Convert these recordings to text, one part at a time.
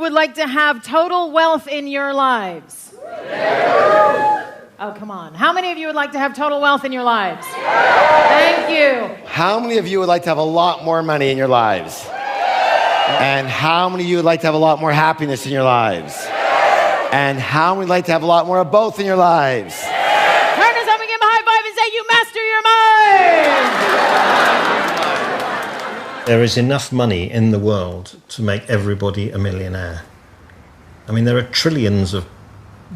would like to have total wealth in your lives? Oh, come on. How many of you would like to have total wealth in your lives? Thank you. How many of you would like to have a lot more money in your lives? And how many of you would like to have a lot more happiness in your lives? And how many would like to have a lot more of both in your lives? Turn to someone, give them a high five and say, you master your mind. There is enough money in the world to make everybody a millionaire. I mean, there are trillions of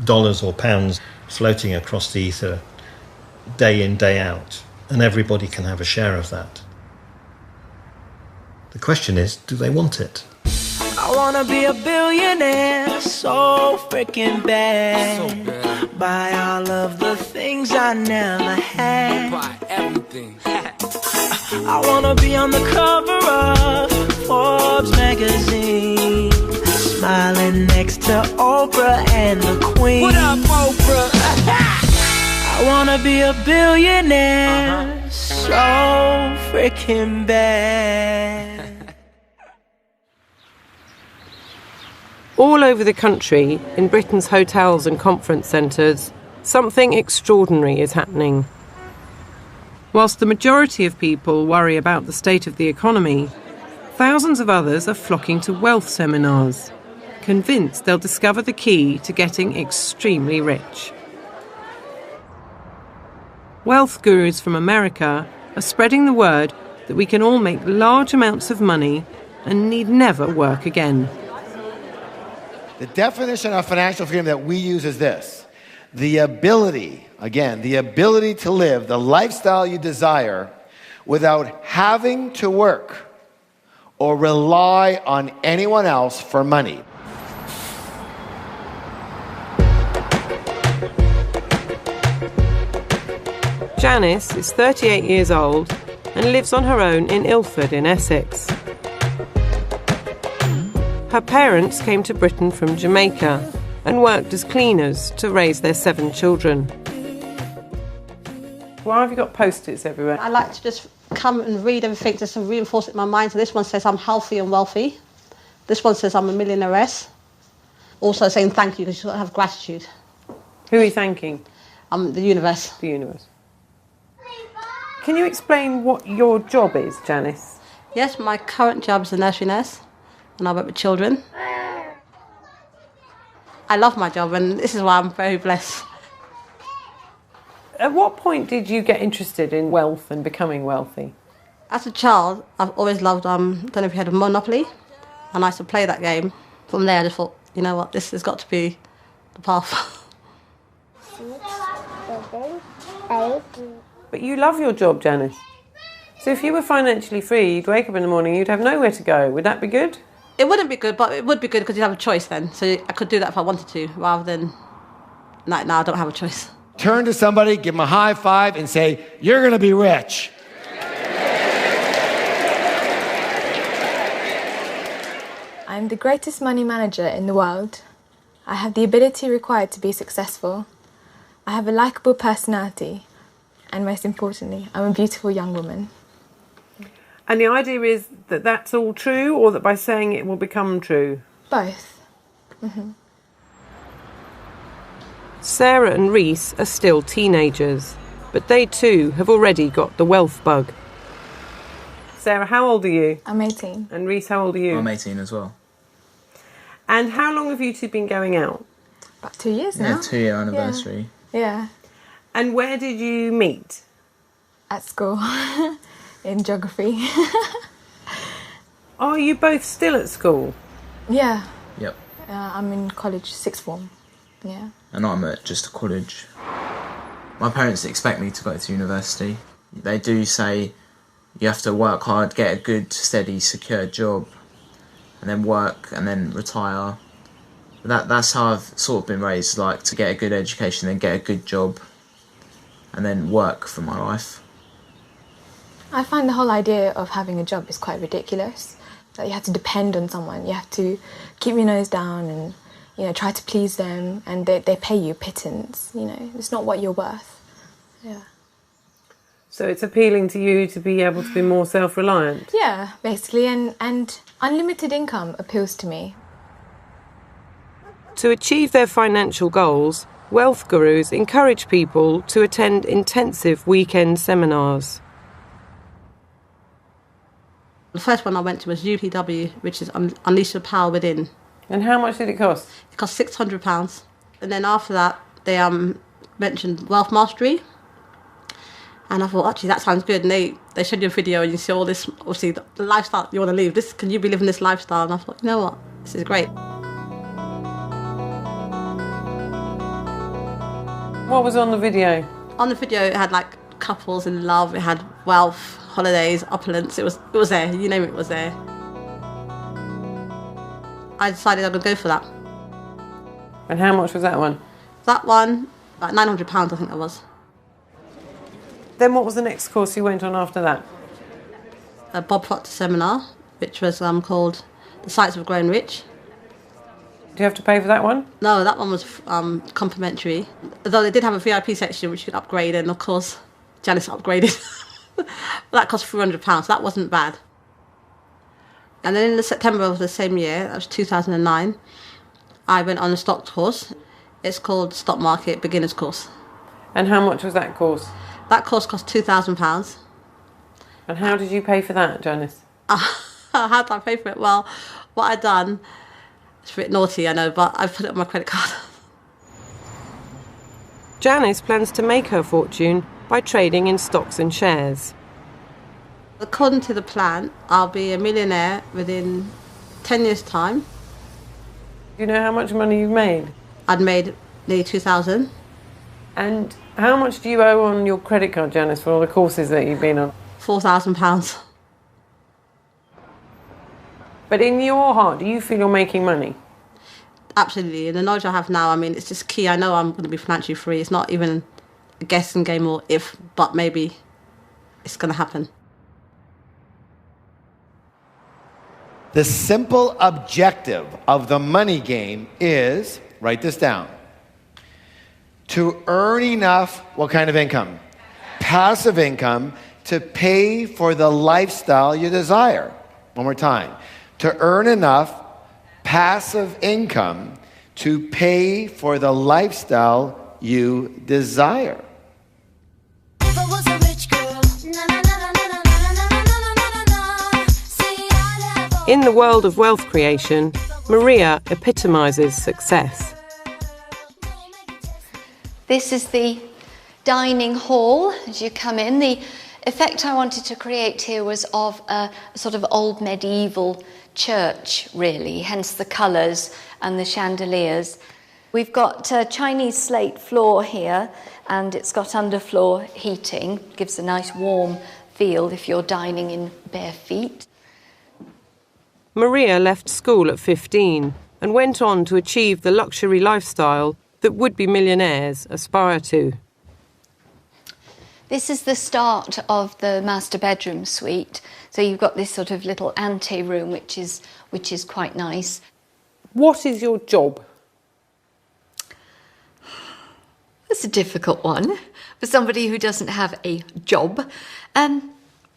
dollars or pounds floating across the ether day in, day out, and everybody can have a share of that. The question is, do they want it? I wanna be a billionaire, so freaking bad. Buy all of the things I never had. Buy everything. I wanna be on the cover of Forbes magazine, smiling next to Oprah and the Queen. What up, Oprah? I wanna be a billionaire, so freaking bad. All over the country, in Britain's hotels and conference centres, something extraordinary is happening. Whilst the majority of people worry about the state of the economy, thousands of others are flocking to wealth seminars, convinced they'll discover the key to getting extremely rich. Wealth gurus from America are spreading the word that we can all make large amounts of money and need never work again. The definition of financial freedom that we use is this: the ability to live the lifestyle you desire without having to work or rely on anyone else for money. Janice is 38 years old and lives on her own in Ilford in Essex. Her parents came to Britain from Jamaica and worked as cleaners to raise their 7 children. Why have you got post-its everywhere? I like to just come and read everything just to reinforce it in my mind. So this one says I'm healthy and wealthy. This one says I'm a millionairess. Also saying thank you because you have gratitude. Who are you thanking? The universe. The universe. Can you explain what your job is, Janice? Yes, my current job is a nursery nurse and I work with children. I love my job and this is why I'm very blessed. At what point did you get interested in wealth and becoming wealthy? As a child, I've always loved, don't know if you had a Monopoly, and I used to play that game. From there, I just thought, you know what, this has got to be the path. But you love your job, Janice. So if you were financially free, you'd wake up in the morning, you'd have nowhere to go. Would that be good? It wouldn't be good, but it would be good because you'd have a choice then. So I could do that if I wanted to, rather than, no, I don't have a choice. Turn to somebody, give them a high five, and say, you're going to be rich. I'm the greatest money manager in the world. I have the ability required to be successful. I have a likeable personality. And most importantly, I'm a beautiful young woman. And the idea is that that's all true, or that by saying it will become true? Both. Mm-hmm. Sarah and Reese are still teenagers, but they too have already got the wealth bug. Sarah, how old are you? I'm 18. And Reese, how old are you? I'm 18 as well. And how long have you two been going out? About 2 years now. Yeah, 2-year anniversary. Yeah. And where did you meet? At school, in geography. Are you both still at school? Yeah. Yep. I'm in college, 6th form. Yeah. And I'm at just a college. My parents expect me to go to university. They do say you have to work hard, get a good, steady, secure job, and then work, and then retire. That's how I've sort of been raised, like to get a good education, then get a good job, and then work for my life. I find the whole idea of having a job is quite ridiculous. That you have to depend on someone, you have to keep your nose down and, you know, try to please them, and they pay you pittance, you know, it's not what you're worth. Yeah. So it's appealing to you to be able to be more self-reliant? Yeah, basically, and unlimited income appeals to me. To achieve their financial goals, wealth gurus encourage people to attend intensive weekend seminars. The first one I went to was UPW, which is Unleash Your Power Within. And how much did it cost? It cost £600. And then after that, they mentioned Wealth Mastery. And I thought, actually, that sounds good. And they showed you a video and you see all this, obviously, the lifestyle you want to live. Can you be living this lifestyle? And I thought, you know what, this is great. What was on the video? On the video, it had like couples in love, it had wealth, holidays, opulence. It was there, you name it, was there. I decided I would go for that. And how much was that one? That one, about £900, I think that was. Then what was the next course you went on after that? A Bob Proctor seminar, which was called The Science of Growing Rich. Do you have to pay for that one? No, that one was complimentary. Although they did have a VIP section which you could upgrade, and of course, Janice upgraded. That cost £300, so that wasn't bad. And then in the September of the same year, that was 2009, I went on a stock course. It's called Stock Market Beginner's Course. And how much was that course? That course cost £2,000. And how did you pay for that, Janice? How did I pay for it? Well, what I'd done, it's a bit naughty, I know, but I put it on my credit card. Janice plans to make her fortune by trading in stocks and shares. According to the plan, I'll be a millionaire within 10 years' time. Do you know how much money you've made? I'd made nearly 2,000. And how much do you owe on your credit card, Janice, for all the courses that you've been on? £4,000. But in your heart, do you feel you're making money? Absolutely. And the knowledge I have now, I mean, it's just key. I know I'm going to be financially free. It's not even a guessing game or if, but maybe it's going to happen. The simple objective of the money game is, write this down, to earn enough, what kind of income? Passive income to pay for the lifestyle you desire. One more time. To earn enough passive income to pay for the lifestyle you desire. In the world of wealth creation, Maria epitomizes success. This is the dining hall as you come in. The effect I wanted to create here was of a sort of old medieval church, really, hence the colours and the chandeliers. We've got a Chinese slate floor here, and it's got underfloor heating. Gives a nice warm feel if you're dining in bare feet. Maria left school at 15 and went on to achieve the luxury lifestyle that would-be millionaires aspire to. This is the start of the master bedroom suite. So you've got this sort of little ante-room, which is quite nice. What is your job? That's a difficult one for somebody who doesn't have a job.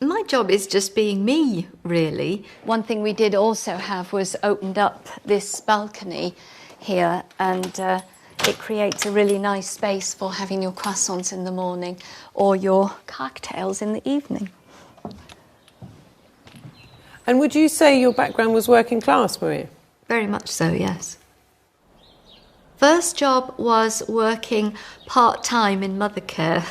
My job is just being me, really. One thing we did also have was opened up this balcony here, and it creates a really nice space for having your croissants in the morning or your cocktails in the evening. And would you say your background was working class, Maria? Very much so, yes. First job was working part-time in mother care.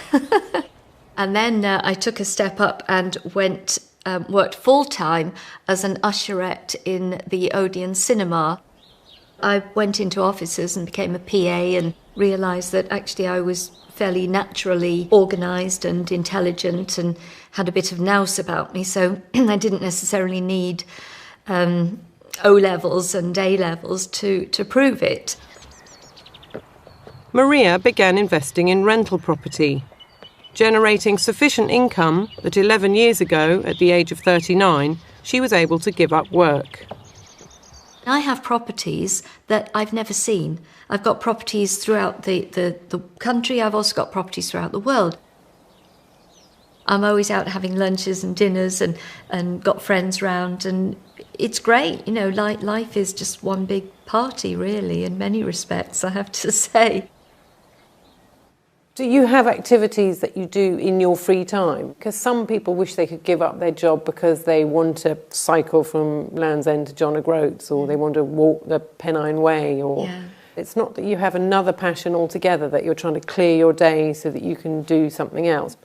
And then I took a step up and worked full-time as an usherette in the Odeon Cinema. I went into offices and became a PA and realised that actually I was fairly naturally organised and intelligent and had a bit of nous about me, so I didn't necessarily need O-levels and A-levels to prove it. Maria began investing in rental property, generating sufficient income that 11 years ago, at the age of 39, she was able to give up work. I have properties that I've never seen. I've got properties throughout the country. I've also got properties throughout the world. I'm always out having lunches and dinners and got friends round, and it's great. You know, life is just one big party, really, in many respects, I have to say. Do you have activities that you do in your free time? Because some people wish they could give up their job because they want to cycle from Land's End to John O'Groats, or they want to walk the Pennine Way, or... Yeah. It's not that you have another passion altogether, that you're trying to clear your day so that you can do something else.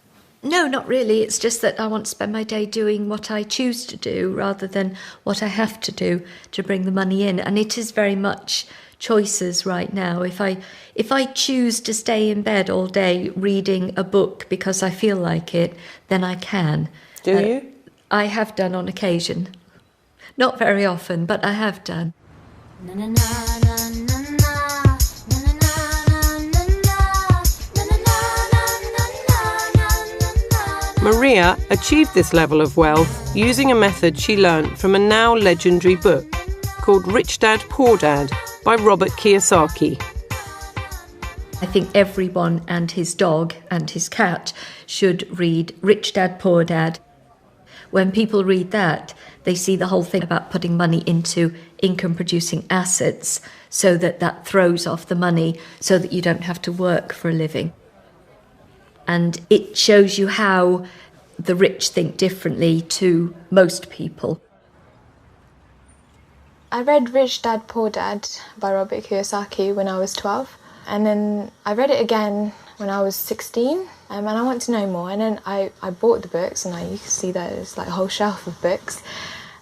No, not really. It's just that I want to spend my day doing what I choose to do rather than what I have to do to bring the money in. And it is very much choices right now. If I choose to stay in bed all day reading a book because I feel like it, then I can. Do you? I have done on occasion. Not very often, but I have done. Maria achieved this level of wealth using a method she learnt from a now legendary book called Rich Dad, Poor Dad by Robert Kiyosaki. I think everyone and his dog and his cat should read Rich Dad, Poor Dad. When people read that, they see the whole thing about putting money into income-producing assets so that throws off the money so that you don't have to work for a living. And it shows you how the rich think differently to most people. I read Rich Dad, Poor Dad by Robert Kiyosaki when I was 12. And then I read it again when I was 16. And I want to know more. And then I bought the books, and you can see that there's like a whole shelf of books.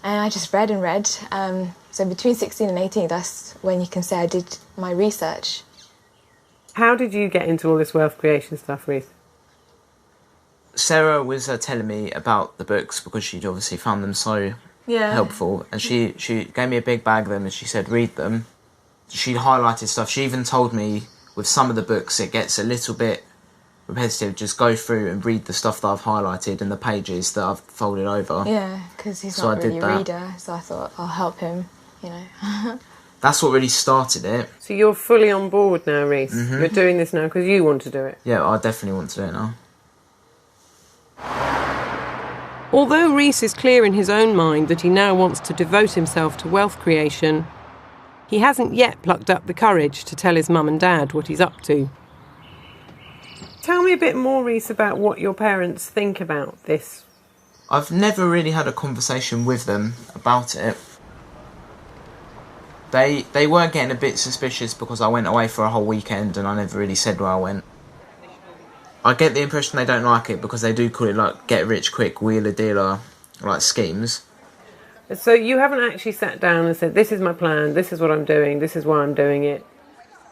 And I just read and read. So between 16 and 18, that's when you can say I did my research. How did you get into all this wealth creation stuff, Reese? Sarah was telling me about the books because she'd obviously found them so helpful, and she gave me a big bag of them and she said read them. She highlighted stuff. She even told me with some of the books it gets a little bit repetitive, just go through and read the stuff that I've highlighted and the pages that I've folded over. Yeah, because he's not really a reader, so I thought I'll help him, you know. That's what really started it. So you're fully on board now, Reese? Mm-hmm. You're doing this now because you want to do it? Yeah, I definitely want to do it now. Although Reese is clear in his own mind that he now wants to devote himself to wealth creation, he hasn't yet plucked up the courage to tell his mum and dad what he's up to. Tell me a bit more, Reese, about what your parents think about this. I've never really had a conversation with them about it. They were getting a bit suspicious because I went away for a whole weekend and I never really said where I went. I get the impression they don't like it because they do call it like get rich quick, wheeler dealer, like schemes. So you haven't actually sat down and said, this is my plan, this is what I'm doing, this is why I'm doing it?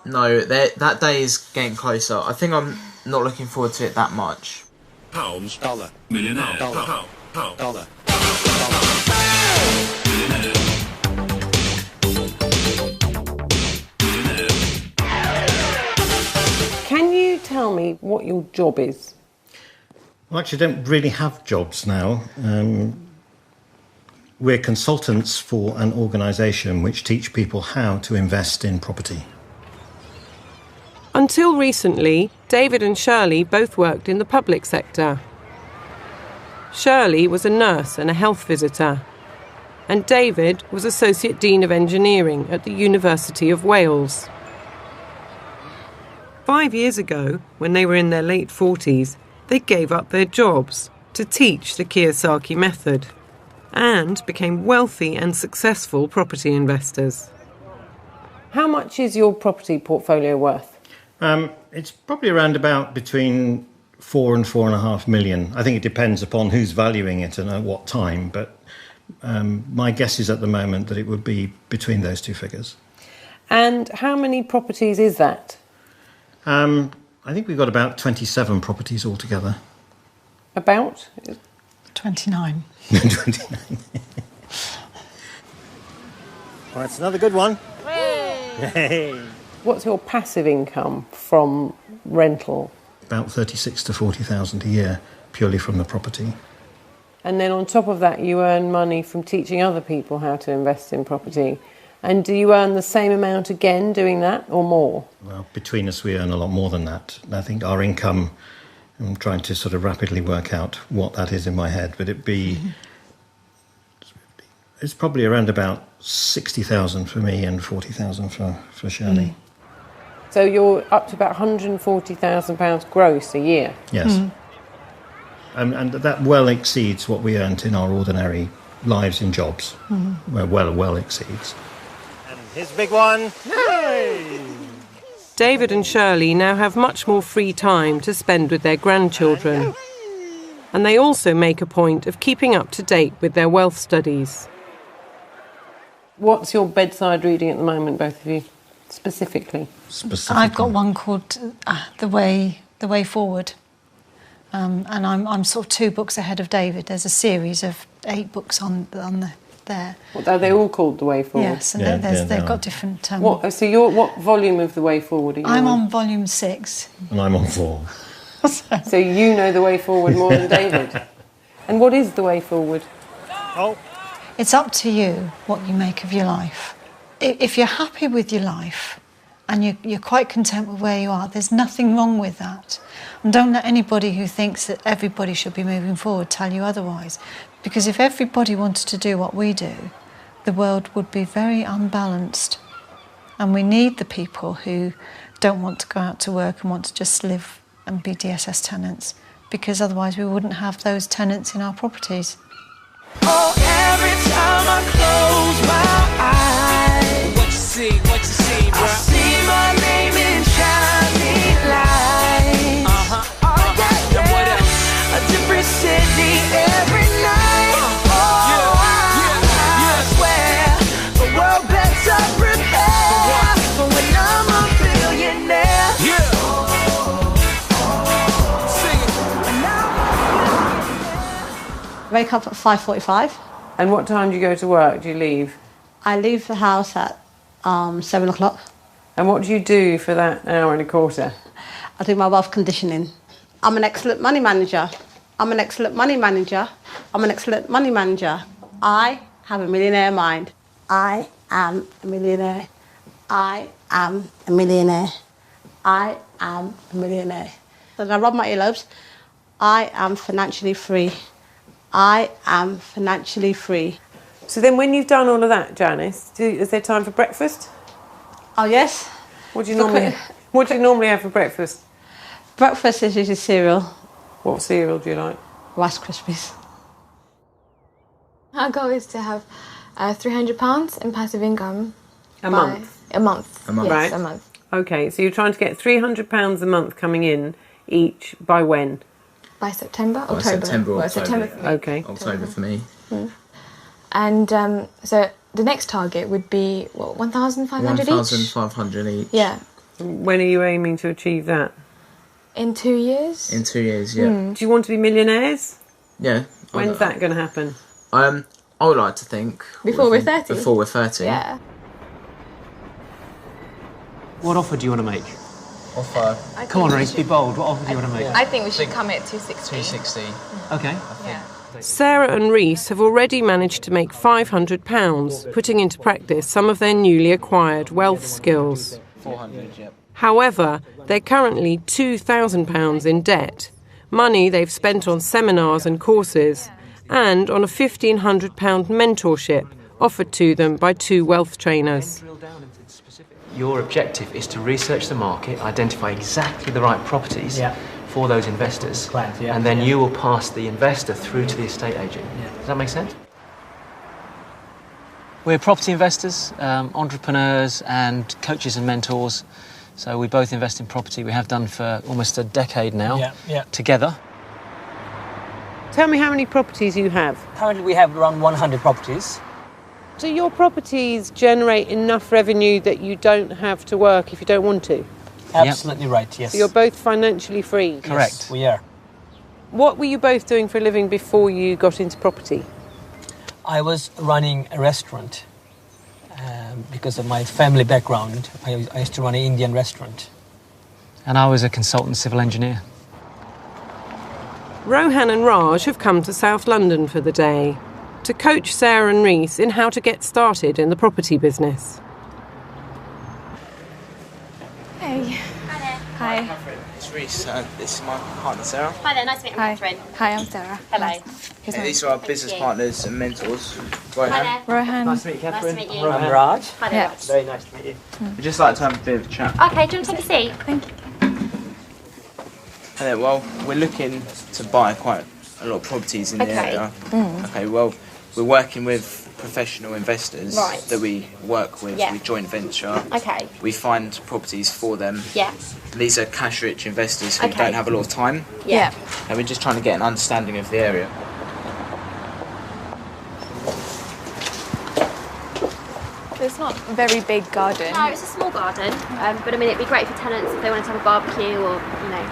No, that day is getting closer. I think I'm not looking forward to it that much. Pounds, dollar, millionaire, dollar, pound, dollar. Can you tell me what your job is? Well, actually, I don't really have jobs now. We're consultants for an organisation which teach people how to invest in property. Until recently, David and Shirley both worked in the public sector. Shirley was a nurse and a health visitor, and David was Associate Dean of Engineering at the University of Wales. 5 years ago, when they were in their late 40s, they gave up their jobs to teach the Kiyosaki method and became wealthy and successful property investors. How much is your property portfolio worth? It's probably around about between 4 and 4.5 million. I think it depends upon who's valuing it and at what time, but my guess is at the moment that it would be between those two figures. And how many properties is that? I think we've got about 27 properties altogether. About? 29. 29. Well, that's another good one. Hey. What's your passive income from rental? About 36 to 40,000 a year, purely from the property. And then on top of that, you earn money from teaching other people how to invest in property. And do you earn the same amount again doing that, or more? Well, between us, we earn a lot more than that. I think our income I'm trying to sort of rapidly work out what that is in my head, but it's probably around about 60,000 for me and 40,000 for Shirley. So you're up to about £140,000 gross a year? Yes. And that well exceeds what we earned in our ordinary lives in jobs. Well exceeds. And here's the big one. Hey! David and Shirley now have much more free time to spend with their grandchildren. And they also make a point of keeping up to date with their wealth studies. What's your bedside reading at the moment, both of you, specifically? I've got one called The Way Forward. And I'm sort of 2 books ahead of David. There's a series of 8 books on there. Are they all called The Way Forward? Yes, and they've got different... what volume of The Way Forward are you I'm on volume 6. And I'm on 4. So you know The Way Forward more than David. And what is The Way Forward? It's up to you what you make of your life. If you're happy with your life and you're quite content with where you are, there's nothing wrong with that. And don't let anybody who thinks that everybody should be moving forward tell you otherwise. Because if everybody wanted to do what we do, the world would be very unbalanced. And we need the people who don't want to go out to work and want to just live and be DSS tenants, because otherwise we wouldn't have those tenants in our properties. Oh, every time I close my eyes, what you see, bro? I see my name in shining lights. Oh, yeah. What else? A different city every night. I swear the world better prepare for when I'm a billionaire. Wake up at 5:45. And what time do you go to work? Do you leave? I leave the house at 7 o'clock. And what do you do for that hour and a quarter? I do my wealth conditioning. I'm an excellent money manager. I'm an excellent money manager. I'm an excellent money manager. I have a millionaire mind. I am a millionaire. I am a millionaire. I am a millionaire. So I rub my earlobes. I am financially free. I am financially free. So then when you've done all of that, Janice, is there time for breakfast? Oh, yes. What do you normally have for breakfast? Breakfast is usually cereal. What cereal do you like? Rice Krispies. Our goal is to have £300 in passive income. A month? A month. A month. Yes, Right. a month. Okay, so you're trying to get £300 a month coming in each by when? By September? By October. September or Well, October. September for me. Okay. October for me. And so the next target would be, what, 1,500 each? 1,500 each. Yeah. When are you aiming to achieve that? In 2 years? In 2 years, yeah. Do you want to be millionaires? Yeah. When's that going to happen? I would like to think... Before we're 30? Before we're 30. Yeah. What offer do you want to make? Offer... Come on, Reese, be bold. What offer do you want to make? I think we should come at 260. 260. Okay. Yeah. Sarah and Reese have already managed to make £500, putting into practice some of their newly acquired wealth skills. 400, yep. However, they're currently £2,000 in debt, money they've spent on seminars and courses, and on a £1,500 mentorship offered to them by 2 wealth trainers. Your objective is to research the market, identify exactly the right properties for those investors, and then you will pass the investor through to the estate agent. Does that make sense? We're property investors, entrepreneurs and coaches and mentors. So we both invest in property. We have done for almost a decade now, together. Tell me how many properties you have. Currently we have around 100 properties. Do your properties generate enough revenue that you don't have to work if you don't want to? Absolutely right, yes. So you're both financially free? Correct. Yes, we are. What were you both doing for a living before you got into property? I was running a restaurant. Because of my family background, I used to run an Indian restaurant. And I was a consultant civil engineer. Rohan and Raj have come to South London for the day to coach Sarah and Reese in how to get started in the property business. Hey. Hi there. Hi. Catherine, it's Reese. This is my partner, Sarah. Hi there, nice to meet you, Catherine. Hi, I'm Sarah. Hello. Yeah, these are our business partners and mentors. Rohan. Hi there. Rohan. Nice to meet you, Catherine. Nice to meet you. I'm Raj. Hi there, Yeah. Raj. Very nice to meet you. We'd just like to have a bit of a chat. Okay, do you want to take a seat? Thank you. Hello, well, we're looking to buy quite a lot of properties in the Okay. area. Okay, well, we're working with professional investors Right. that we work with. Yeah. We joint venture. Okay. We find properties for them. Yeah. These are cash-rich investors who Okay. don't have a lot of time. Yeah. And we're just trying to get an understanding of the area. It's not a very big garden. No, it's a small garden, but I mean, it'd be great for tenants if they wanted to have a barbecue or, you know,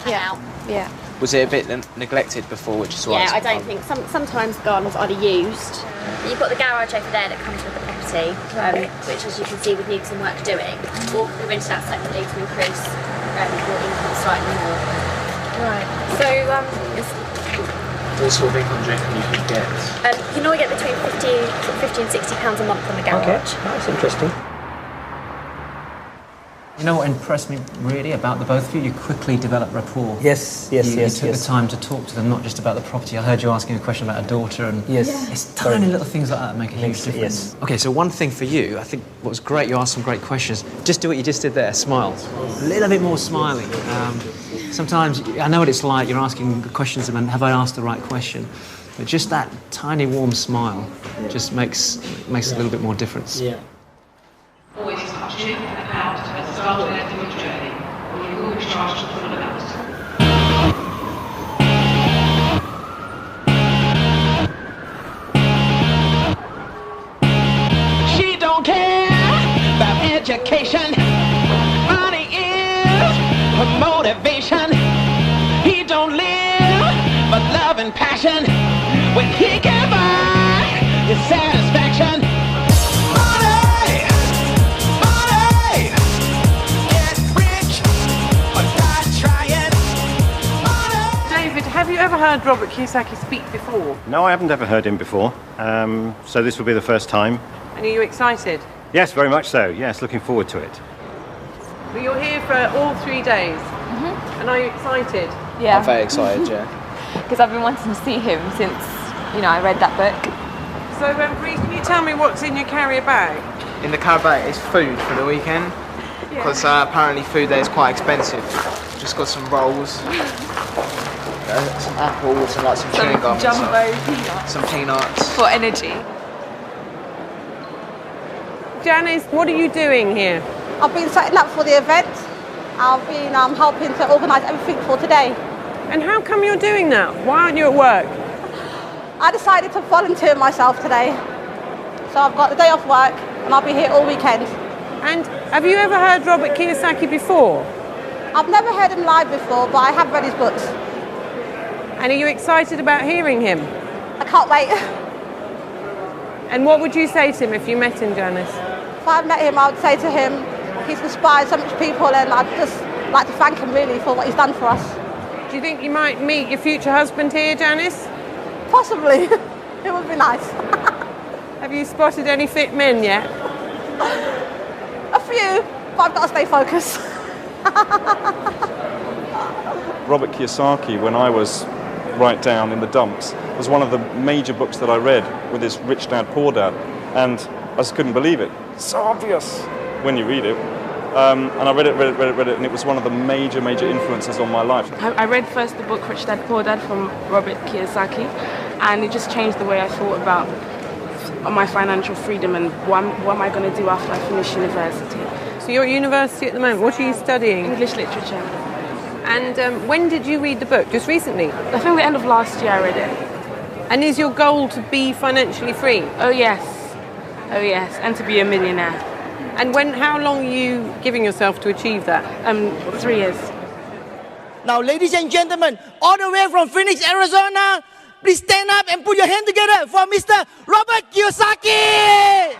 hang out. Yeah. Was it a bit neglected before, which is why Yeah, it's I don't think sometimes gardens are used. You've got the garage over there that comes with the property, which, as you can see, would need some work doing, or could be rented out separately to increase your income slightly more. Right. So, What sort of income do you reckon you could get? you can only get between 50 and 60 pounds a month on the garage. Okay, that's interesting. You know what impressed me really about the both of you? You quickly developed rapport. Yes. You took the time to talk to them, not just about the property. I heard you asking a question about a daughter, and it's tiny little things like that make a huge difference. Okay, so one thing for you, I think what was great, you asked some great questions. Just do what you just did there, smile. A little bit more smiling. Sometimes, I know what it's like, you're asking questions and have I asked the right question? But just that tiny warm smile just makes a little bit more difference. Yeah. Always touching and out at the start and end of your journey, or you will be charged the full amount. She don't care about education. Money is her motivation. He don't live but love and passion. When he can buy his satisfaction. Money, money, get rich or die trying. David, have you ever heard Robert Kiyosaki speak before? No, I haven't ever heard him before, so this will be the first time. And are you excited? Yes, very much so. Yes, looking forward to it. Well, you're here for all 3 days. And are you excited? I'm very excited, yeah. Because I've been wanting to see him since, I read that book. So, Bree, can you tell me what's in your carrier bag? In the carrot bag is food for the weekend, because apparently food there is quite expensive. Just got some rolls, some apples and some chewing gum. peanuts. Some peanuts. For energy. Janice, what are you doing here? I've been setting up for the event. I've been helping to organise everything for today. And how come you're doing that? Why aren't you at work? I decided to volunteer myself today. So I've got the day off work and I'll be here all weekend. And have you ever heard Robert Kiyosaki before? I've never heard him live before, but I have read his books. And are you excited about hearing him? I can't wait. And what would you say to him if you met him, Janice? If I met him, I would say to him, he's inspired so much people and I'd just like to thank him really for what he's done for us. Do you think you might meet your future husband here, Janice? Possibly. It would be nice. Have you spotted any fit men yet? A few, but I've got to stay focused. Robert Kiyosaki, when I was right down in the dumps, was one of the major books that I read with his Rich Dad, Poor Dad, and I just couldn't believe it. It's so obvious when you read it. And I read it, and it was one of the major influences on my life. I read first the book Rich Dad, Poor Dad from Robert Kiyosaki, and it just changed the way I thought about my financial freedom and what am I going to do after I finish university. So you're at university at the moment. What are you studying? English literature. And when did you read the book? Just recently? I think the end of last year I read it. And is your goal to be financially free? Oh yes, and to be a millionaire. And how long are you giving yourself to achieve that? 3 years. Now, ladies and gentlemen, all the way from Phoenix, Arizona, please stand up and put your hand together for Mr. Robert Kiyosaki!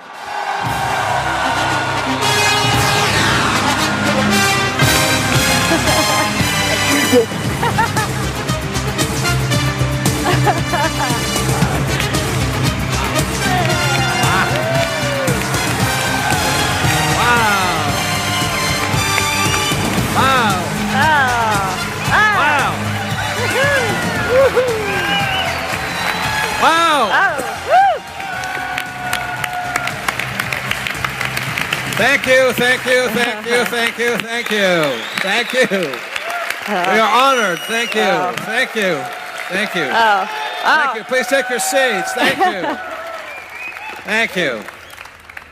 Thank you, thank you, thank you, thank you, thank you, thank you. We are honored. Thank you, thank you, thank you. Thank you. Please take your seats. Thank you. Thank you.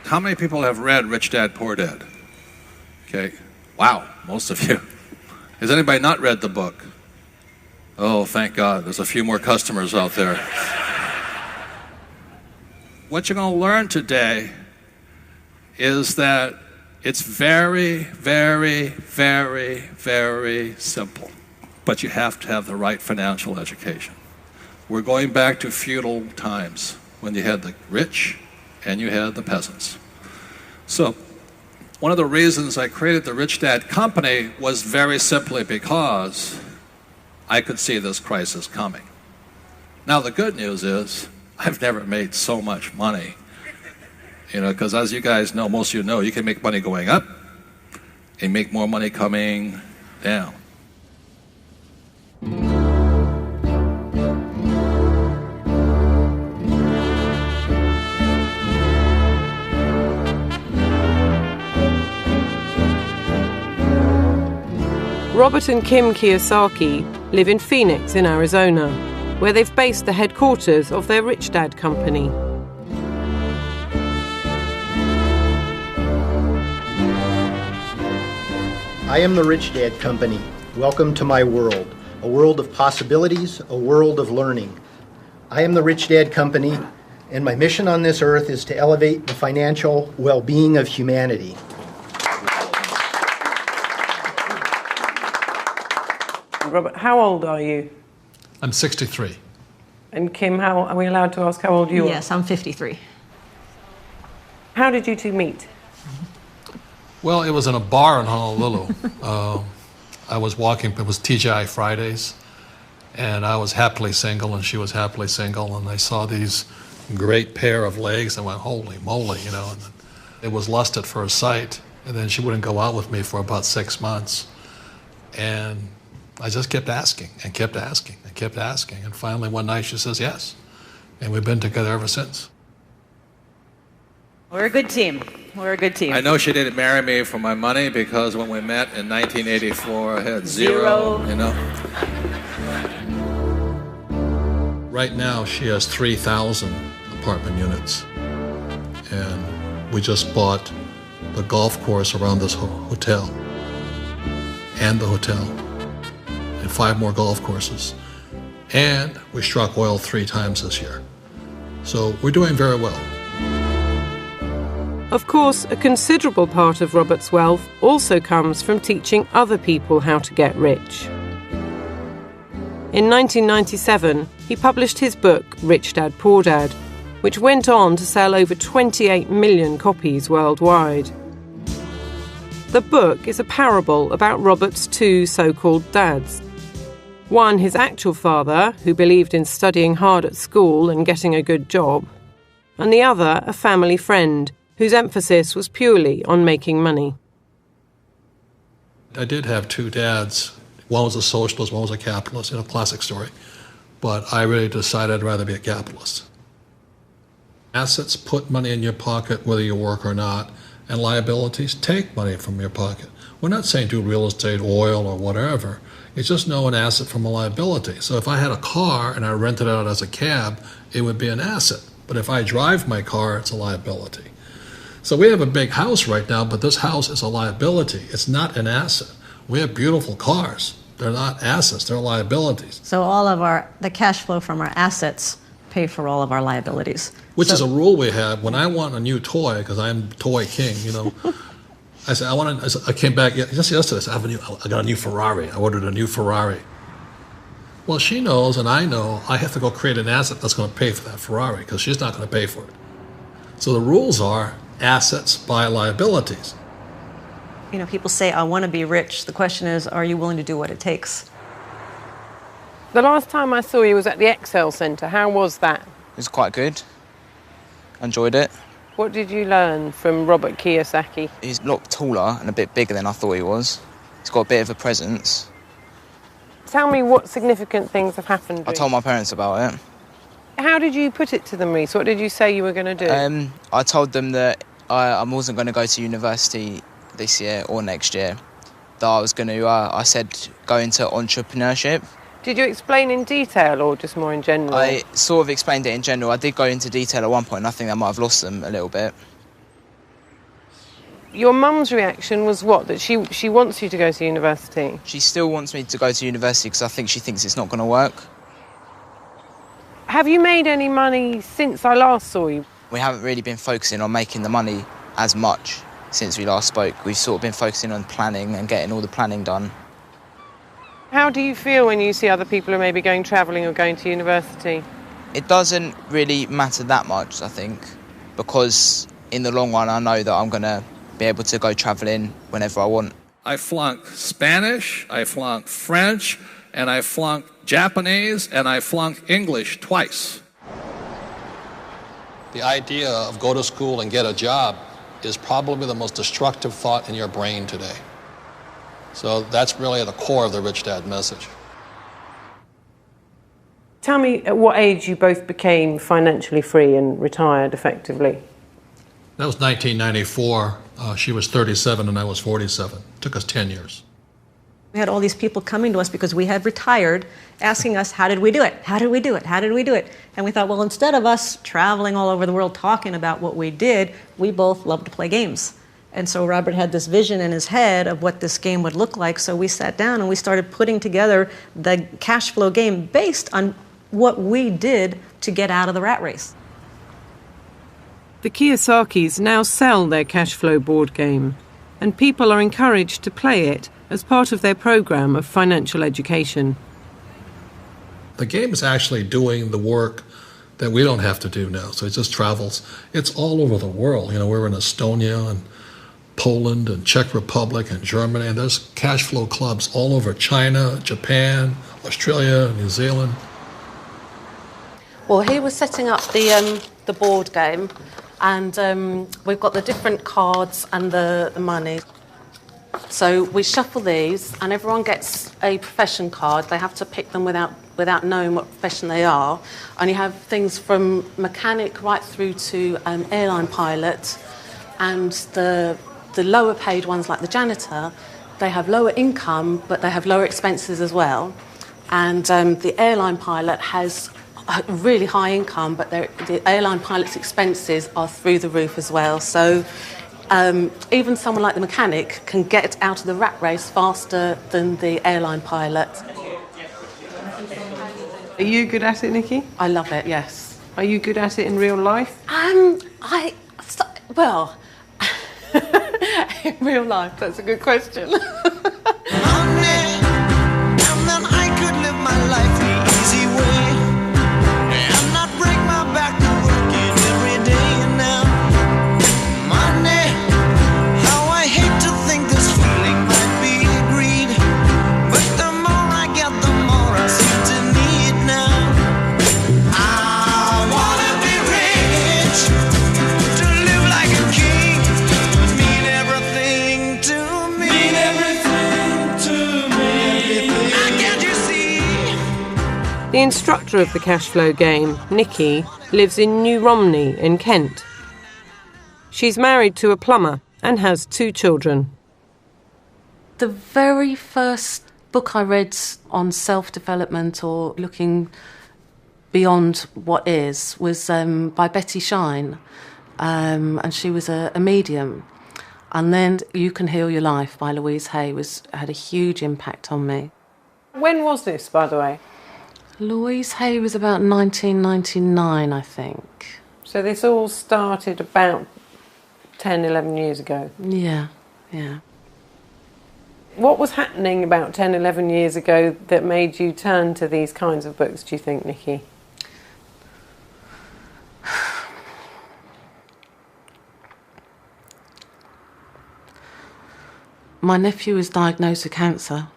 How many people have read Rich Dad, Poor Dad? Okay. Wow, most of you. Has anybody not read the book? Oh, thank God. There's a few more customers out there. What you're going to learn today is that it's very, very, very, very simple. But you have to have the right financial education. We're going back to feudal times when you had the rich and you had the peasants. So, one of the reasons I created the Rich Dad Company was very simply because I could see this crisis coming. Now, the good news is I've never made so much money. You know, because as you guys know, most of you know, you can make money going up and make more money coming down. Robert and Kim Kiyosaki live in Phoenix in Arizona, where they've based the headquarters of their Rich Dad company. I am the Rich Dad Company. Welcome to my world, a world of possibilities, a world of learning. I am the Rich Dad Company, and my mission on this earth is to elevate the financial well-being of humanity. Robert, how old are you? I'm 63. And Kim, how are we allowed to ask how old you are? Yes, I'm 53. How did you two meet? Well, it was in a bar in Honolulu. I was walking, it was TGI Fridays, and I was happily single and she was happily single, and I saw these great pair of legs and went, holy moly, you know, and it was lust at first sight. And then she wouldn't go out with me for about 6 months. And I just kept asking and kept asking and kept asking. And finally one night she says yes. And we've been together ever since. We're a good team. We're a good team. I know she didn't marry me for my money because when we met in 1984, I had zero, you know. Right now she has 3,000 apartment units. And we just bought the golf course around this hotel and the hotel. And 5 more golf courses. And we struck oil 3 times this year. So we're doing very well. Of course, a considerable part of Robert's wealth also comes from teaching other people how to get rich. In 1997, he published his book, Rich Dad, Poor Dad, which went on to sell over 28 million copies worldwide. The book is a parable about Robert's 2 so-called dads. One, his actual father, who believed in studying hard at school and getting a good job, and the other, a family friend, whose emphasis was purely on making money. I did have 2 dads. One was a socialist, one was a capitalist, you know, classic story. But I really decided I'd rather be a capitalist. Assets put money in your pocket whether you work or not, and liabilities take money from your pocket. We're not saying do real estate, oil, or whatever. It's just know an asset from a liability. So if I had a car and I rented it out as a cab, it would be an asset. But if I drive my car, it's a liability. So we have a big house right now, but this house is a liability. It's not an asset. We have beautiful cars. They're not assets, they're liabilities. So all of the cash flow from our assets pay for all of our liabilities. Which is a rule we have. When I want a new toy, because I'm toy king, you know, I said, I came back just yesterday, I said, I got a new Ferrari. I ordered a new Ferrari. Well, she knows and I know I have to go create an asset that's going to pay for that Ferrari because she's not going to pay for it. So the rules are assets buy liabilities. You know, people say, I want to be rich. The question is, are you willing to do what it takes? The last time I saw you was at the Excel Centre. How was that? It was quite good. Enjoyed it. What did you learn from Robert Kiyosaki? He's a lot taller and a bit bigger than I thought he was. He's got a bit of a presence. Tell me what significant things have happened. I told my parents about it. How did you put it to them, Reece? What did you say you were going to do? I told them that I wasn't going to go to university this year or next year. That I was going to, I said, go into entrepreneurship. Did you explain in detail or just more in general? I sort of explained it in general. I did go into detail at one point, and I think that might have lost them a little bit. Your mum's reaction was what? That she wants you to go to university? She still wants me to go to university because I think she thinks it's not going to work. Have you made any money since I last saw you? We haven't really been focusing on making the money as much since we last spoke. We've sort of been focusing on planning and getting all the planning done. How do you feel when you see other people who may be going travelling or going to university? It doesn't really matter that much, I think, because in the long run I know that I'm going to be able to go travelling whenever I want. I flunked Spanish, I flunked French, and I flunked Japanese, and I flunked English twice. The idea of go to school and get a job is probably the most destructive thought in your brain today. So that's really at the core of the Rich Dad message. Tell me at what age you both became financially free and retired effectively. That was 1994. She was 37 and I was 47. It took us 10 years. We had all these people coming to us because we had retired, asking us, how did we do it? How did we do it? How did we do it? And we thought, well, instead of us traveling all over the world talking about what we did, we both loved to play games. And so Robert had this vision in his head of what this game would look like. So we sat down and we started putting together the cash flow game based on what we did to get out of the rat race. The Kiyosakis now sell their cash flow board game, and people are encouraged to play it as part of their program of financial education. The game is actually doing the work that we don't have to do now. So it just travels. It's all over the world. You know, we're in Estonia and Poland and Czech Republic and Germany, and there's cash flow clubs all over China, Japan, Australia, New Zealand. Well, he was setting up the board game, and we've got the different cards and the money. So we shuffle these, and everyone gets a profession card. They have to pick them without knowing what profession they are. And you have things from mechanic right through to airline pilot, and the lower paid ones like the janitor, they have lower income, but they have lower expenses as well. And the airline pilot has a really high income, but the airline pilot's expenses are through the roof as well. So even someone like the mechanic can get out of the rat race faster than the airline pilot. Are you good at it, Nikki? I love it, yes. Are you good at it in real life? Well, in real life, that's a good question. The instructor of the cash flow game, Nikki, lives in New Romney in Kent. She's married to a plumber and has 2 children. The very first book I read on self-development or looking beyond what is was by Betty Shine, and she was a medium. And then You Can Heal Your Life by Louise Hay had a huge impact on me. When was this, by the way? Louise Hay was about 1999, I think. So this all started about 10, 11 years ago? Yeah. What was happening about 10, 11 years ago that made you turn to these kinds of books, do you think, Nikki? My nephew was diagnosed with cancer.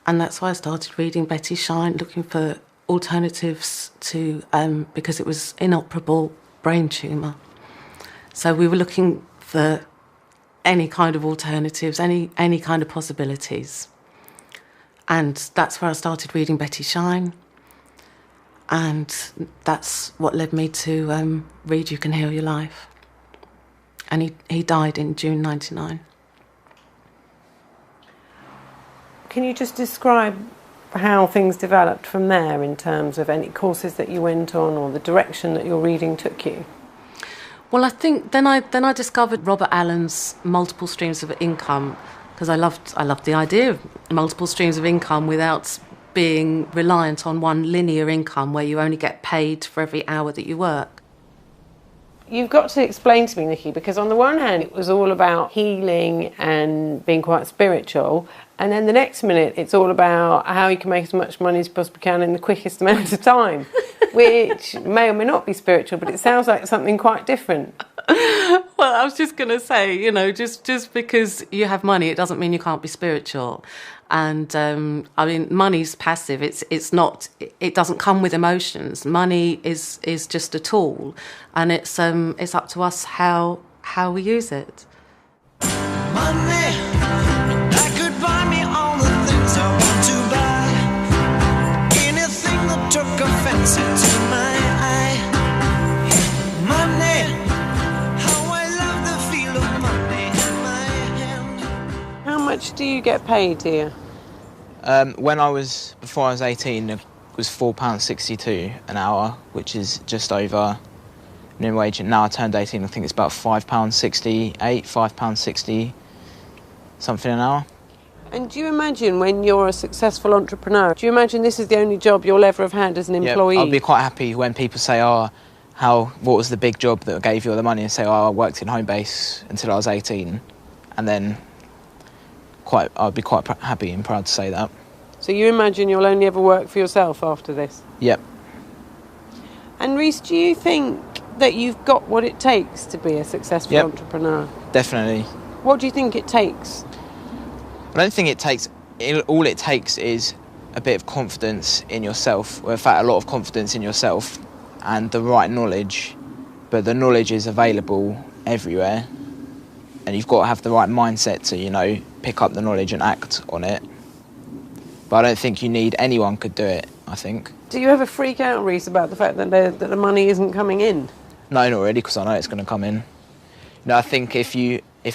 And that's why I started reading Betty Shine, looking for alternatives to, because it was inoperable brain tumour. So we were looking for any kind of alternatives, any kind of possibilities. And that's where I started reading Betty Shine. And that's what led me to read You Can Heal Your Life. And he died in June 99. Can you just describe how things developed from there in terms of any courses that you went on or the direction that your reading took you? Well, I think then I discovered Robert Allen's multiple streams of income, because I loved the idea of multiple streams of income without being reliant on one linear income where you only get paid for every hour that you work. You've got to explain to me, Nikki, because on the one hand it was all about healing and being quite spiritual, and then the next minute it's all about how you can make as much money as you possibly can in the quickest amount of time, which may or may not be spiritual, but it sounds like something quite different. Well, I was just going to say, you know, just because you have money, it doesn't mean you can't be spiritual. And I mean, money's passive. It's not. It doesn't come with emotions. Money is just a tool, and it's up to us how we use it. Money, that could buy me all the things I want to buy. Anything that took a fancy to my eye. Money, how I love the feel of money in my hand. How much do you get paid here? Before I was 18, it was £4.62 an hour, which is just over minimum wage. And now I turned 18, I think it's about £5.68, £5.60 something an hour. And do you imagine when you're a successful entrepreneur, do you imagine this is the only job you'll ever have had as an employee? Yeah, I'll be quite happy when people say, what was the big job that gave you all the money, and say, I worked in Homebase until I was 18, and then I'd be quite happy and proud to say that. So you imagine you'll only ever work for yourself after this? Yep. And Reece, do you think that you've got what it takes to be a successful entrepreneur? Definitely. What do you think it takes? I don't think it takes... All it takes is a bit of confidence in yourself, or in fact a lot of confidence in yourself, and the right knowledge. But the knowledge is available everywhere, and you've got to have the right mindset to, pick up the knowledge and act on it. But I don't think anyone could do it, I think. Do you ever freak out, Reece, about the fact that the money isn't coming in? No, not really, because I know it's going to come in. I think if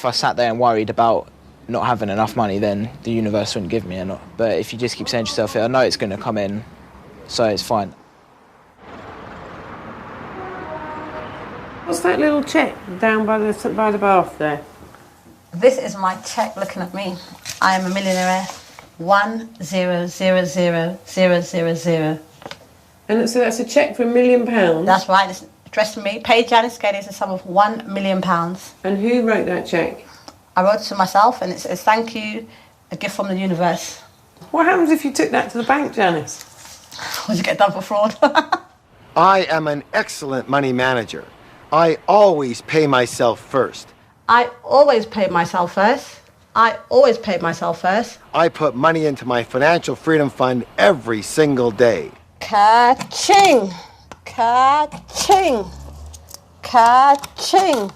I sat there and worried about not having enough money, then the universe wouldn't give me enough. But if you just keep saying to yourself, I know it's going to come in, so it's fine. What's that little check down by the bath there? This is my check looking at me. I am a millionaire. 1,000,000. And so that's a cheque for £1 million? That's right. It's addressed to me. Paid Janice Geddes is a sum of £1 million. And who wrote that cheque? I wrote it to myself, and it says, thank you, a gift from the universe. What happens if you took that to the bank, Janice? Would you get done for fraud? I am an excellent money manager. I always pay myself first. I always pay myself first. I always pay myself first. I put money into my financial freedom fund every single day. Ka-ching! Ka-ching! Ka-ching!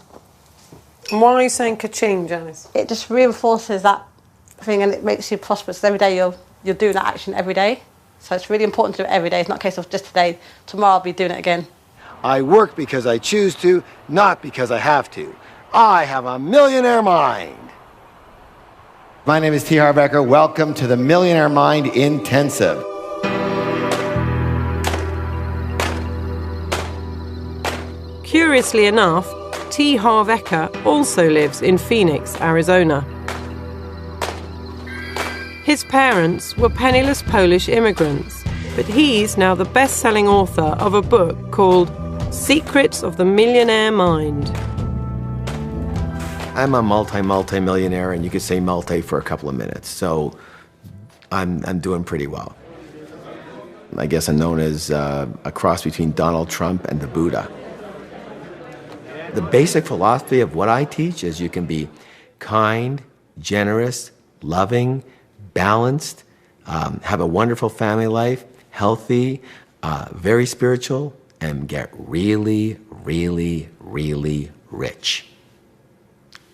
And why are you saying ka-ching, Janice? It just reinforces that thing, and it makes you prosperous. Every day you're doing that action every day. So it's really important to do it every day. It's not a case of just today. Tomorrow I'll be doing it again. I work because I choose to, not because I have to. I have a millionaire mind. My name is T. Harv Eker. Welcome to the Millionaire Mind Intensive. Curiously enough, T. Harv Eker also lives in Phoenix, Arizona. His parents were penniless Polish immigrants, but he's now the best-selling author of a book called Secrets of the Millionaire Mind. I'm a multi-millionaire, and you could say multi for a couple of minutes, so I'm doing pretty well. I guess I'm known as a cross between Donald Trump and the Buddha. The basic philosophy of what I teach is you can be kind, generous, loving, balanced, have a wonderful family life, healthy, very spiritual, and get really, really, really rich.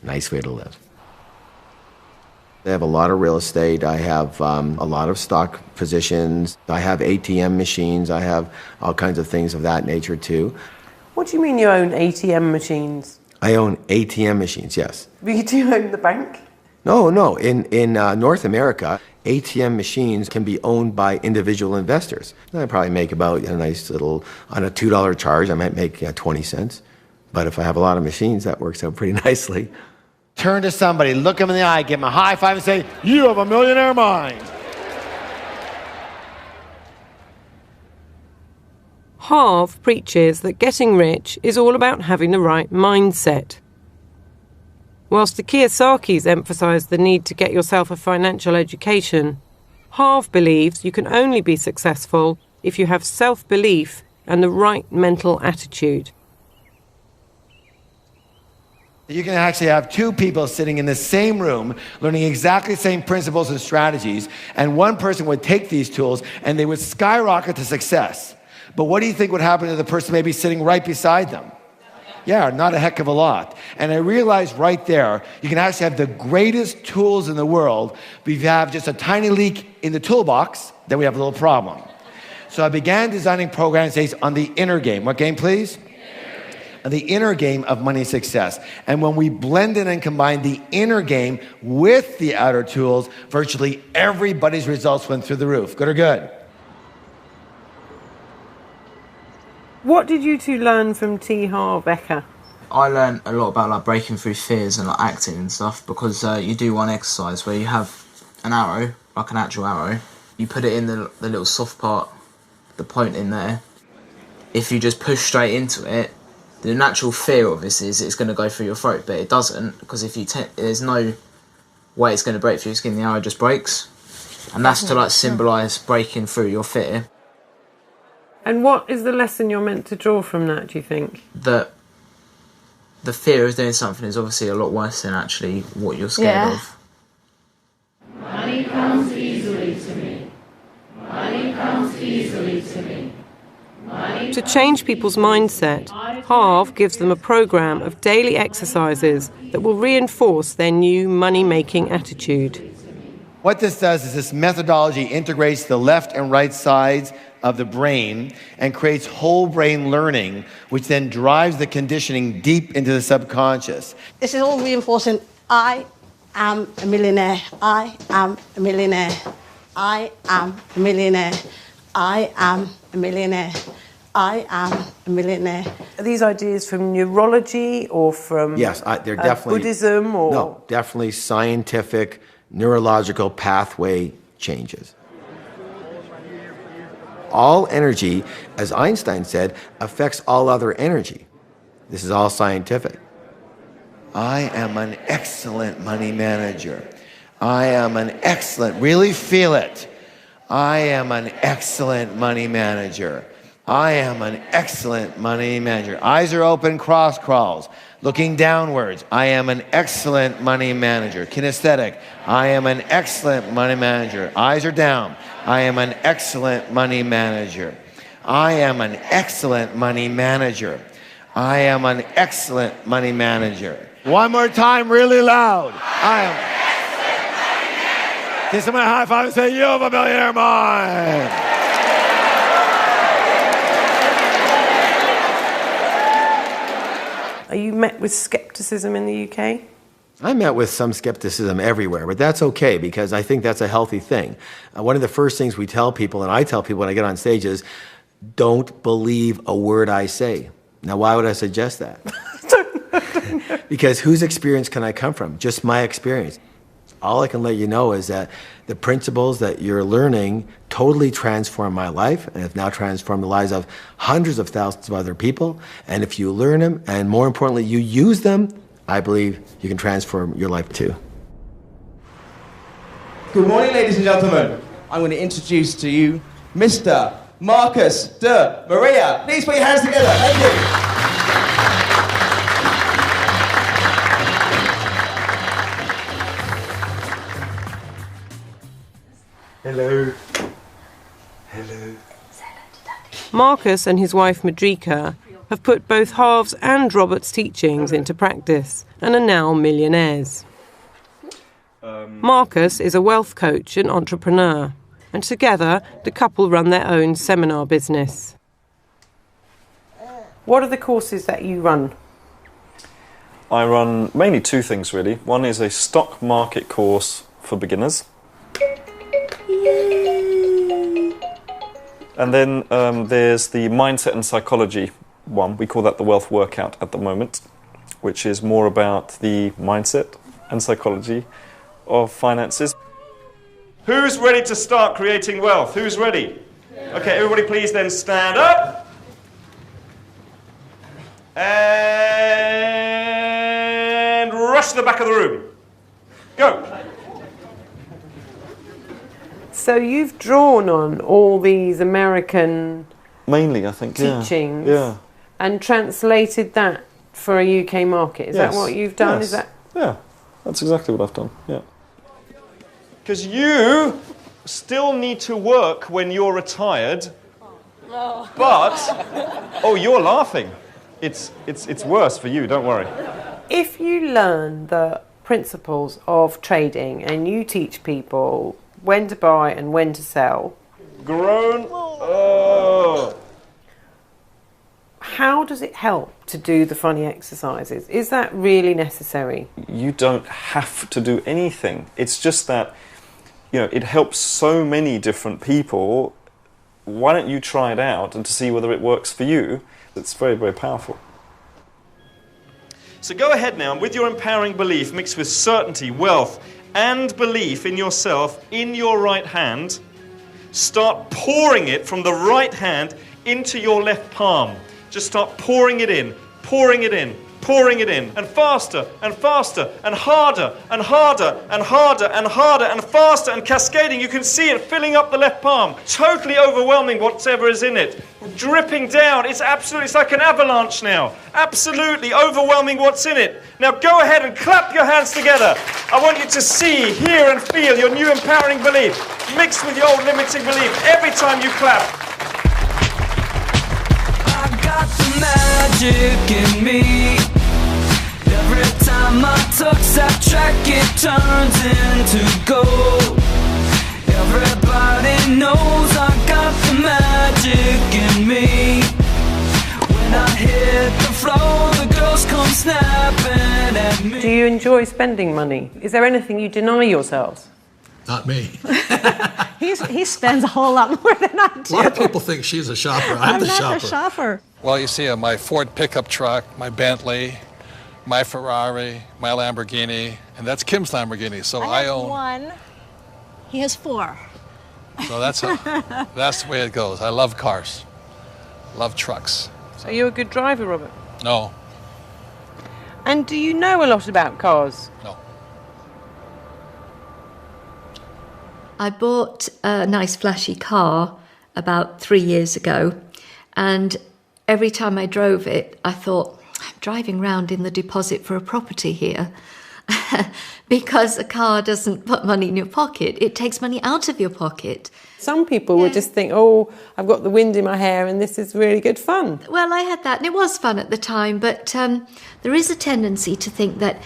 Nice way to live. I have a lot of real estate. I have a lot of stock positions. I have ATM machines. I have all kinds of things of that nature too. What do you mean you own ATM machines? I own ATM machines, yes. But you do own the bank? No. In North America, ATM machines can be owned by individual investors. I probably make about a nice little, on a $2 charge, I might make 20 cents. But if I have a lot of machines, that works out pretty nicely. Turn to somebody, look them in the eye, give them a high five and say, you have a millionaire mind. Harv preaches that getting rich is all about having the right mindset. Whilst the Kiyosakis emphasise the need to get yourself a financial education, Harv believes you can only be successful if you have self-belief and the right mental attitude. You can actually have two people sitting in the same room learning exactly the same principles and strategies, and one person would take these tools and they would skyrocket to success. But what do you think would happen to the person maybe sitting right beside them? Yeah, not a heck of a lot. And I realized right there, you can actually have the greatest tools in the world, but if you have just a tiny leak in the toolbox, then we have a little problem. So I began designing programs based on the inner game. What game, please? The inner game of money success. And when we blended and combined the inner game with the outer tools, virtually everybody's results went through the roof. Good or good? What did you two learn from T. Harv Eker? I learned a lot about like breaking through fears and like acting and stuff, because you do one exercise where you have an arrow, like an actual arrow. You put it in the little soft part, the point in there. If you just push straight into it, the natural fear of this is it's going to go through your throat, but it doesn't, because if you there's no way it's going to break through your skin, the arrow just breaks. And that's to like symbolise breaking through your fear. And what is the lesson you're meant to draw from that, do you think? That the fear of doing something is obviously a lot worse than actually what you're scared of. Money comes easily to me. Money comes easily to me. To change people's mindset, Harv gives them a programme of daily exercises that will reinforce their new money-making attitude. What this does is this methodology integrates the left and right sides of the brain and creates whole brain learning, which then drives the conditioning deep into the subconscious. This is all reinforcing, I am a millionaire. I am a millionaire. I am a millionaire. I am a millionaire. I am a millionaire. Are these ideas from neurology or from yes, they're definitely Buddhism or no, definitely scientific neurological pathway changes. All energy, as Einstein said, affects all other energy. This is all scientific. I am an excellent money manager. I am an excellent, really feel it. I am an excellent money manager. I am an excellent money manager. Eyes are open, cross crawls, looking downwards. I am an excellent money manager. Kinesthetic. I am an excellent money manager. Eyes are down. I am an excellent money manager. I am an excellent money manager. I am an excellent money manager. One more time, really loud. I am an excellent money manager. Give somebody a high five and say, you have a millionaire mind. Are you met with scepticism in the UK? I met with some skepticism everywhere, but that's okay because I think that's a healthy thing. One of the first things we tell people, and I tell people when I get on stage, is don't believe a word I say. Now, why would I suggest that? Because whose experience can I come from? Just my experience. All I can let you know is that the principles that you're learning totally transform my life and have now transformed the lives of hundreds of thousands of other people. And if you learn them, and more importantly, you use them, I believe you can transform your life too. Good morning, ladies and gentlemen. I'm going to introduce to you Mr. Marcus de Maria. Please put your hands together. Thank you. Hello. Hello. Marcus and his wife Madrika have put both Harv's and Robert's teachings into practice and are now millionaires. Marcus is a wealth coach and entrepreneur, and together the couple run their own seminar business. What are the courses that you run? I run mainly two things, really. One is a stock market course for beginners. Yay! And then there's the mindset and psychology one. We call that the wealth workout at the moment, which is more about the mindset and psychology of finances. Who's ready to start creating wealth? Who's ready? Okay, everybody please then stand up. And rush to the back of the room. Go. So you've drawn on all these American Mainly, I think, teachings yeah. and translated that for a UK market. Is that what you've done? Yes. Is that? Yeah, that's exactly what I've done, yeah. Because you still need to work when you're retired, but... Oh, you're laughing. It's worse for you, don't worry. If you learn the principles of trading and you teach people when to buy and when to sell... Grown. Oh. How does it help to do the funny exercises? Is that really necessary? You don't have to do anything. It's just that, it helps so many different people. Why don't you try it out and to see whether it works for you? It's very, very powerful. So go ahead now, and with your empowering belief mixed with certainty, wealth, and belief in yourself in your right hand, start pouring it from the right hand into your left palm. Just start pouring it in, pouring it in, pouring it in, and faster and faster and harder and harder and harder and harder and faster and cascading. You can see it filling up the left palm, totally overwhelming whatever is in it, dripping down. It's like an avalanche now, absolutely overwhelming what's in it. Now go ahead and clap your hands together. I want you to see, hear and feel your new empowering belief mixed with your old limiting belief every time you clap. Magic in me. Every time I touch that track, it turns into gold. Everybody knows I got the magic in me. When I hit the floor, the girls come snapping at me. Do you enjoy spending money? Is there anything you deny yourselves? Not me. He spends a whole lot more than I do. A lot of people think she's a shopper. I'm the not shopper. a shopper. Well, you see my Ford pickup truck, my Bentley, my Ferrari, my Lamborghini, and that's Kim's Lamborghini. So I own one. He has four. So that's the way it goes. I love cars, love trucks. So you're a good driver, Robert? No. And do you know a lot about cars? No. I bought a nice flashy car about 3 years ago, and every time I drove it, I thought, I'm driving round in the deposit for a property here. Because a car doesn't put money in your pocket, it takes money out of your pocket. Some people would just think, oh, I've got the wind in my hair and this is really good fun. Well, I had that, and it was fun at the time, but there is a tendency to think that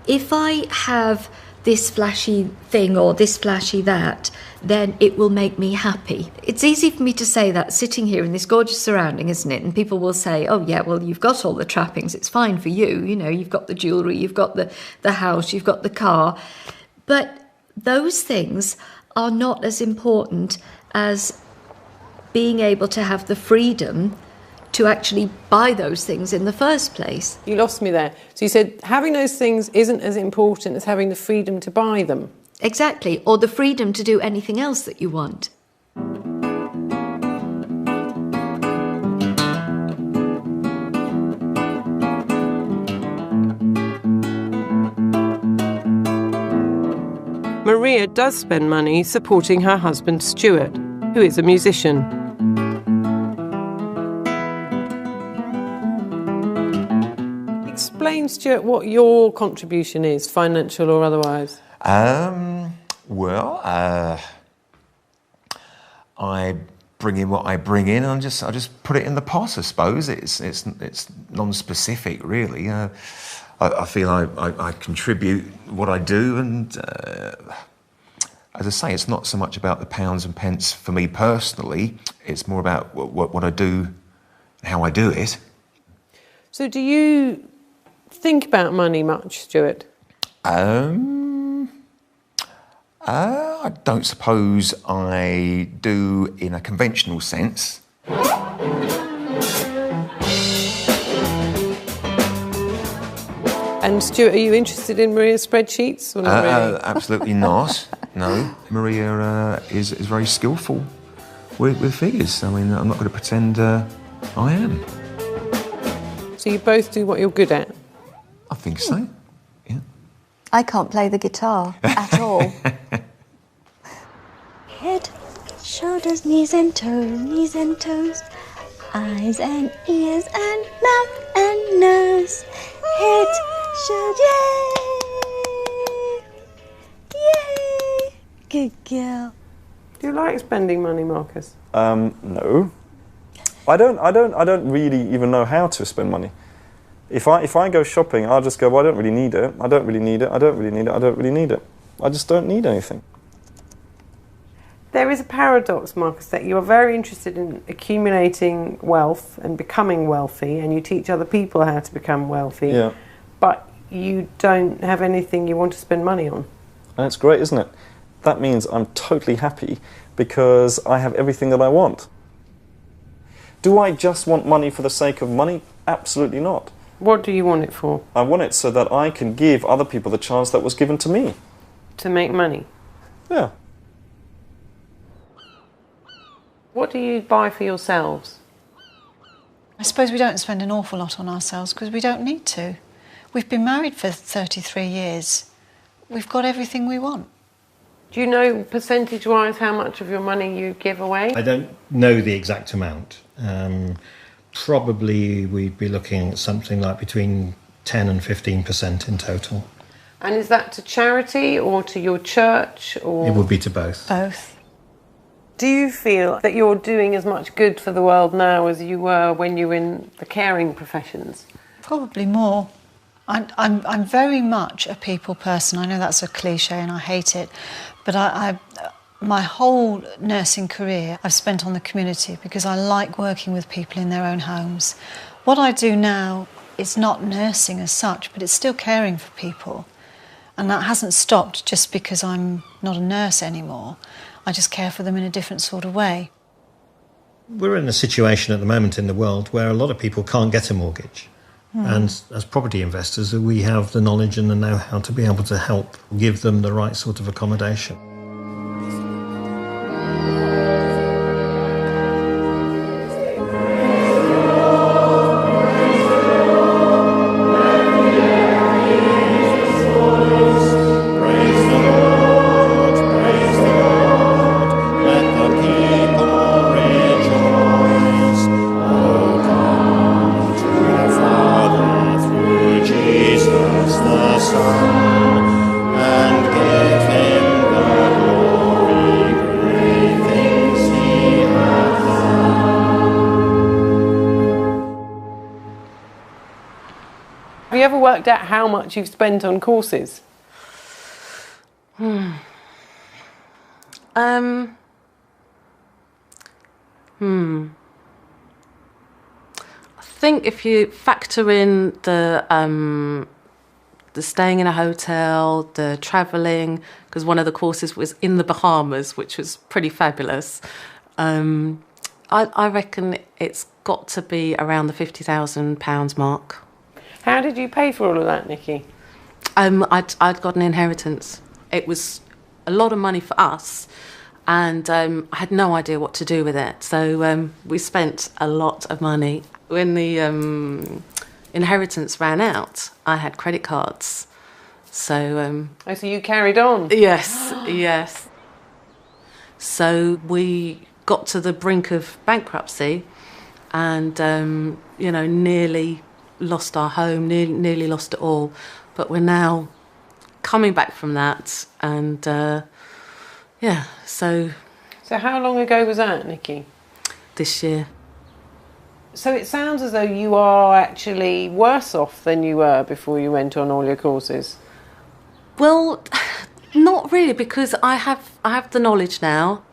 if I have this flashy thing or this flashy that, then it will make me happy. It's easy for me to say that sitting here in this gorgeous surrounding, isn't it? And people will say, oh yeah, well, you've got all the trappings, it's fine for you, you've got the jewellery, you've got the house, you've got the car. But those things are not as important as being able to have the freedom to actually buy those things in the first place. You lost me there. So you said having those things isn't as important as having the freedom to buy them. Exactly, or the freedom to do anything else that you want. Maria does spend money supporting her husband Stuart, who is a musician. Explain, Stuart, what your contribution is, financial or otherwise. I bring in what I bring in, and I just put it in the pot. I suppose it's non-specific, really. I feel I contribute what I do, and as I say, it's not so much about the pounds and pence for me personally. It's more about what I do, how I do it. So do you think about money much, Stuart? I don't suppose I do in a conventional sense. And Stuart, are you interested in Maria's spreadsheets or not really? Absolutely not. No, Maria is very skillful with figures. I mean, I'm not going to pretend I am. So you both do what you're good at? I think so. I can't play the guitar at all. Head, shoulders, knees and toes, eyes and ears and mouth and nose. Head, shoulders, yay! Good girl. Do you like spending money, Marcus? No. I don't really even know how to spend money. If I go shopping, I'll just go, well, I don't really need it. I don't really need it. I don't really need it. I don't really need it. I just don't need anything. There is a paradox, Marcus, that you are very interested in accumulating wealth and becoming wealthy, and you teach other people how to become wealthy. Yeah. But you don't have anything you want to spend money on. And it's great, isn't it? That means I'm totally happy because I have everything that I want. Do I just want money for the sake of money? Absolutely not. What do you want it for? I want it so that I can give other people the chance that was given to me. To make money? Yeah. What do you buy for yourselves? I suppose we don't spend an awful lot on ourselves because we don't need to. We've been married for 33 years. We've got everything we want. Do you know percentage-wise how much of your money you give away? I don't know the exact amount. Probably we'd be looking at something like between 10 and 15% in total. And is that to charity or to your church? Or It would be to both. Both. Do you feel that you're doing as much good for the world now as you were when you were in the caring professions? Probably more. I'm very much a people person. I know that's a cliche and I hate it, but my whole nursing career I've spent on the community because I like working with people in their own homes. What I do now is not nursing as such, but it's still caring for people. And that hasn't stopped just because I'm not a nurse anymore. I just care for them in a different sort of way. We're in a situation at the moment in the world where a lot of people can't get a mortgage. And as property investors, we have the knowledge and the know-how to be able to help give them the right sort of accommodation. Have you ever worked out how much you've spent on courses? I think if you factor in the staying in a hotel, the travelling, because one of the courses was in the Bahamas, which was pretty fabulous. I reckon it's got to be around the £50,000 mark. How did you pay for all of that, Nikki? I'd got an inheritance. It was a lot of money for us, and I had no idea what to do with it. So we spent a lot of money. When the inheritance ran out, I had credit cards. So so you carried on? Yes, yes. So we got to the brink of bankruptcy, and nearly lost our home, nearly lost it all. But we're now coming back from that, and So how long ago was that, Nikki? This year. So it sounds as though you are actually worse off than you were before you went on all your courses. Well, not really, because I have the knowledge now.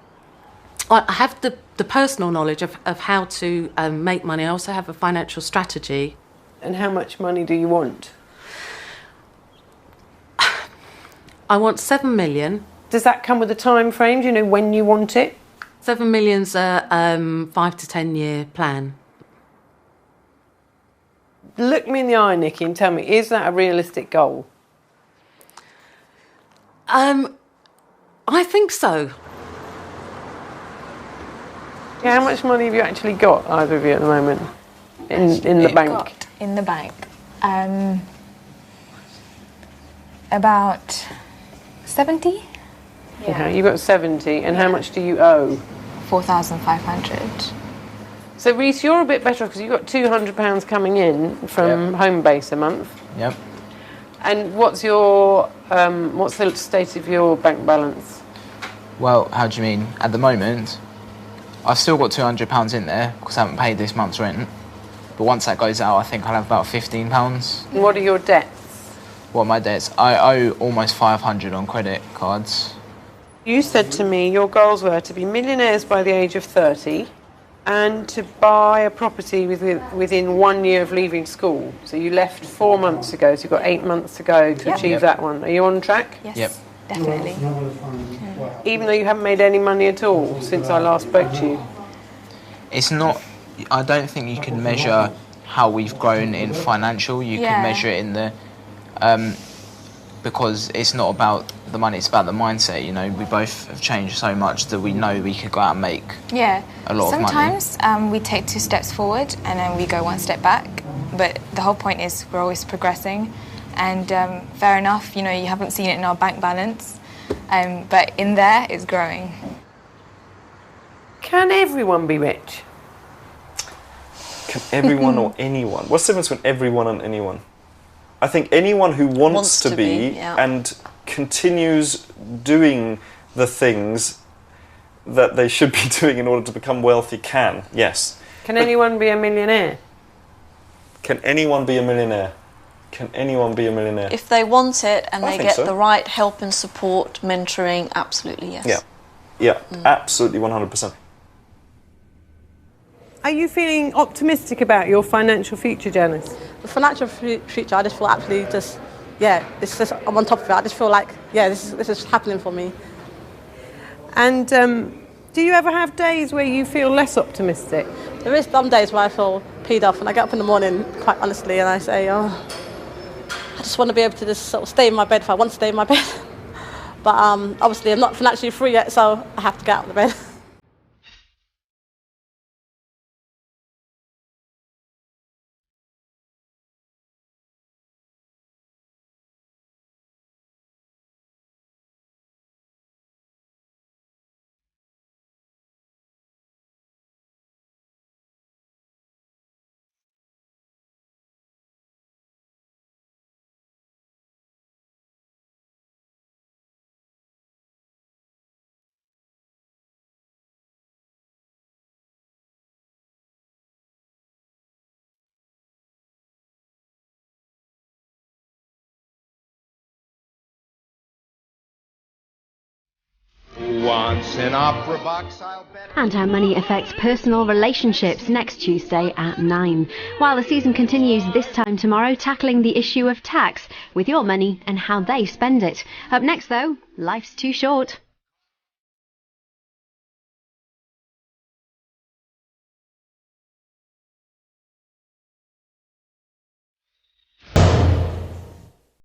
I have the personal knowledge of how to make money. I also have a financial strategy. And how much money do you want? I want 7 million. Does that come with a time frame? Do you know when you want it? 7 million's a 5 to 10 year plan. Look me in the eye, Nikki, and tell me, is that a realistic goal? I think so. How much money have you actually got, either of you, at the moment, in the bank? In the bank, about 70. Yeah, you've got 70, and how much do you owe? 4,500. So, Reece, you're a bit better because you've got £200 coming in from Homebase a month. Yep. And what's the state of your bank balance? Well, how do you mean? At the moment, I've still got £200 in there because I haven't paid this month's rent. But once that goes out, I think I'll have about £15. And what are your debts? What are my debts? I owe almost 500 on credit cards. You said to me your goals were to be millionaires by the age of 30 and to buy a property within 1 year of leaving school. So you left 4 months ago, so you've got 8 months to go to achieve that one. Are you on track? Yes, yep. Definitely. Even though you haven't made any money at all since I last spoke to you? It's not... I don't think you can measure how we've grown in financial. You can measure it in the... because it's not about the money, it's about the mindset. You know, we both have changed so much that we know we could go out and make a lot of money. Sometimes we take 2 steps forward and then we go 1 step back. But the whole point is we're always progressing. And fair enough, you know, you haven't seen it in our bank balance. But in there, it's growing. Can everyone be rich? Can everyone or anyone? What's the difference between everyone and anyone? I think anyone who wants to be and continues doing the things that they should be doing in order to become wealthy can, yes. Can anyone be a millionaire? Can anyone be a millionaire? Can anyone be a millionaire? If they want it and they get so. the right help and support, mentoring, absolutely yes. Yeah, absolutely 100%. Are you feeling optimistic about your financial future, Janice? The financial future, I just feel absolutely it's just, I'm on top of it. I just feel like, this is happening for me. And do you ever have days where you feel less optimistic? There is some days where I feel peed off and I get up in the morning, quite honestly, and I say, I just want to be able to just sort of stay in my bed if I want to stay in my bed. But obviously I'm not financially free yet, so I have to get out of the bed. Once an opera box, I'll bet. And how money affects personal relationships next Tuesday at 9. While the season continues this time tomorrow, tackling the issue of tax with your money and how they spend it. Up next though, life's too short.